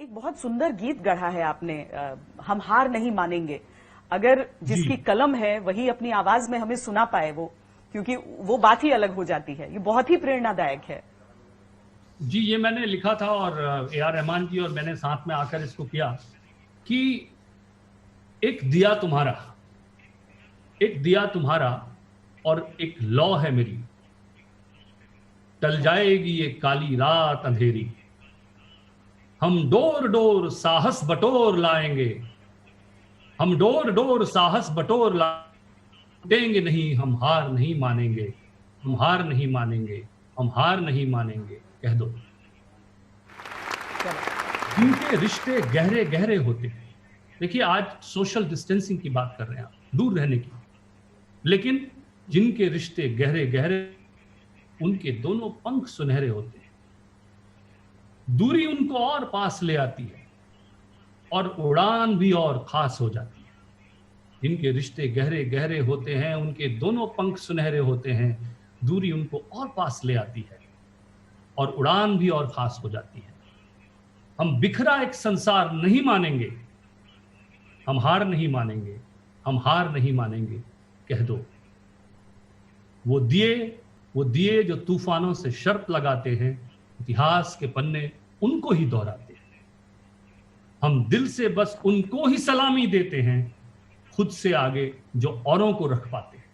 एक बहुत सुंदर गीत गढ़ा है आपने, हम हार नहीं मानेंगे। अगर जिसकी कलम है वही अपनी आवाज में हमें सुना पाए वो, क्योंकि वो बात ही अलग हो जाती है। ये बहुत ही प्रेरणादायक है। जी, ये मैंने लिखा था और A.R. रहमान जी और मैंने साथ में आकर इसको किया कि एक दिया तुम्हारा और एक लौ है मेरी, टल जाएगी ये काली रात अंधेरी, हम डोर डोर साहस बटोर लाएंगे, हम डोर डोर साहस बटोर लाएंगे, नहीं हम हार नहीं मानेंगे, हम हार नहीं मानेंगे, हम हार नहीं मानेंगे, कह दो। जिनके रिश्ते गहरे गहरे होते हैं, देखिए आज सोशल डिस्टेंसिंग की बात कर रहे हैं आप, दूर रहने की, लेकिन जिनके रिश्ते गहरे गहरे, उनके दोनों पंख सुनहरे होते हैं, दूरी उनको और पास ले आती है और उड़ान भी और खास हो जाती है। जिनके रिश्ते गहरे गहरे होते हैं, उनके दोनों पंख सुनहरे होते हैं, दूरी उनको और पास ले आती है और उड़ान भी और खास हो जाती है। हम बिखरा एक संसार नहीं मानेंगे, हम हार नहीं मानेंगे, हम हार नहीं मानेंगे, कह दो। वो दिए जो तूफानों से शर्त लगाते हैं, इतिहास के पन्ने उनको ही दोहराते हैं। हम दिल से बस उनको ही सलामी देते हैं, खुद से आगे जो औरों को रख पाते हैं।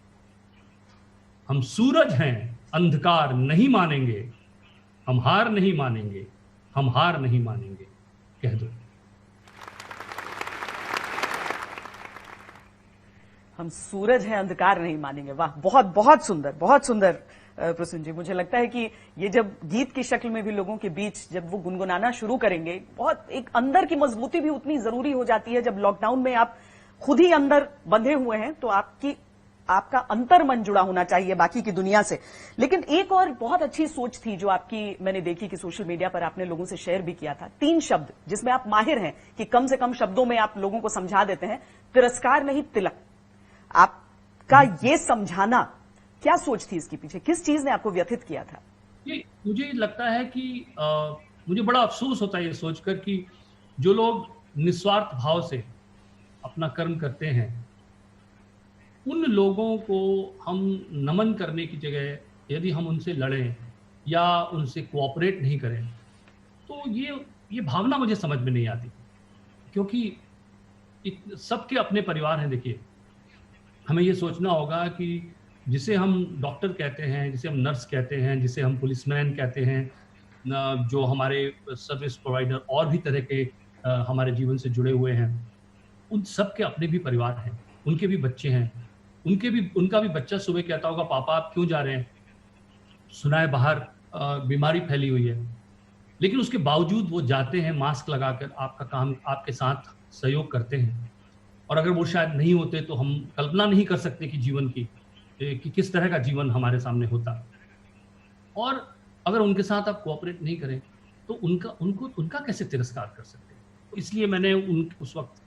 हम सूरज हैं, अंधकार नहीं मानेंगे, हम हार नहीं मानेंगे, हम हार नहीं मानेंगे, कह दो। हम सूरज हैं, अंधकार नहीं मानेंगे। वाह, बहुत बहुत सुंदर, बहुत सुंदर प्रसून जी। मुझे लगता है कि ये जब गीत की शक्ल में भी लोगों के बीच जब वो गुनगुनाना शुरू करेंगे, बहुत एक अंदर की मजबूती भी उतनी जरूरी हो जाती है। जब लॉकडाउन में आप खुद ही अंदर बंधे हुए हैं तो आपका अंतर मन जुड़ा होना चाहिए बाकी की दुनिया से। लेकिन एक और बहुत अच्छी सोच थी जो आपकी मैंने देखी कि सोशल मीडिया पर आपने लोगों से शेयर भी किया था। 3 शब्द जिसमें आप माहिर हैं कि कम से कम शब्दों में आप लोगों को समझा देते हैं। तिरस्कार नहीं, तिलक। आपका ये समझाना, क्या सोच थी इसके पीछे? किस चीज ने आपको व्यथित किया था? ये मुझे लगता है कि मुझे बड़ा अफसोस होता है ये सोचकर कि जो लोग निस्वार्थ भाव से अपना कर्म करते हैं, उन लोगों को हम नमन करने की जगह यदि हम उनसे लड़ें या उनसे कोऑपरेट नहीं करें, तो ये भावना मुझे समझ में नहीं आती। क्योंकि सबके अपने परिवार हैं। देखिए, हमें ये सोचना होगा कि जिसे हम डॉक्टर कहते हैं, जिसे हम नर्स कहते हैं, जिसे हम पुलिसमैन कहते हैं, जो हमारे सर्विस प्रोवाइडर और भी तरह के हमारे जीवन से जुड़े हुए हैं, उन सब के अपने भी परिवार हैं, उनके भी बच्चे हैं, उनका भी बच्चा सुबह कहता होगा, पापा आप क्यों जा रहे हैं, सुना है बाहर बीमारी फैली हुई है। लेकिन उसके बावजूद वो जाते हैं, मास्क लगाकर आपका काम आपके साथ सहयोग करते हैं। और अगर वो शायद नहीं होते तो हम कल्पना नहीं कर सकते कि जीवन की कि किस तरह का जीवन हमारे सामने होता। और अगर उनके साथ आप कोऑपरेट नहीं करें तो उनका कैसे तिरस्कार कर सकते हैं। इसलिए मैंने उस वक्त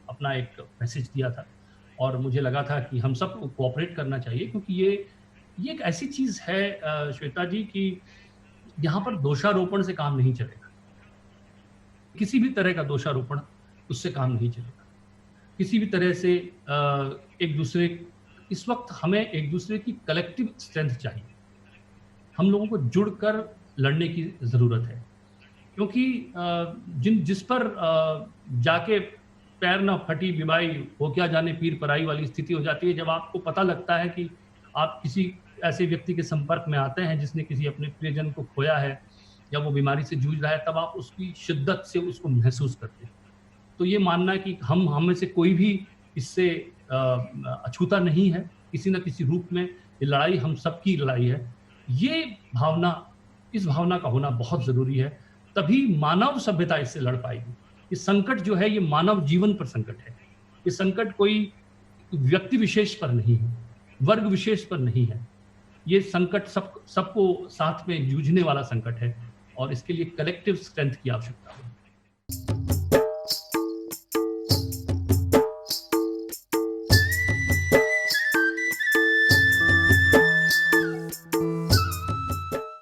अपना एक मैसेज दिया था और मुझे लगा था कि हम सबको कोऑपरेट करना चाहिए, क्योंकि ये एक ऐसी चीज है श्वेता जी कि यहाँ पर दोषारोपण से काम नहीं चलेगा। किसी भी तरह का दोषारोपण उससे काम नहीं चलेगा। किसी भी तरह से इस वक्त हमें एक दूसरे की कलेक्टिव स्ट्रेंथ चाहिए। हम लोगों को जुड़कर लड़ने की जरूरत है, क्योंकि जिस पर जाके पैर ना फटी बिबाई हो क्या जाने पीर पराई वाली स्थिति हो जाती है। जब आपको पता लगता है कि आप किसी ऐसे व्यक्ति के संपर्क में आते हैं जिसने किसी अपने प्रियजन को खोया है या वो बीमारी से जूझ रहा है, तब आप उसकी शिद्दत से उसको महसूस करते हैं। तो ये मानना है कि हम में से कोई भी इससे अछूता नहीं है, किसी न किसी रूप में ये लड़ाई हम सबकी लड़ाई है। इस भावना का होना बहुत जरूरी है, तभी मानव सभ्यता इससे लड़ पाएगी। ये संकट जो है, ये मानव जीवन पर संकट है। ये संकट कोई व्यक्ति विशेष पर नहीं है, वर्ग विशेष पर नहीं है। ये संकट सबको साथ में जूझने वाला संकट है और इसके लिए कलेक्टिव स्ट्रेंथ की आवश्यकता है।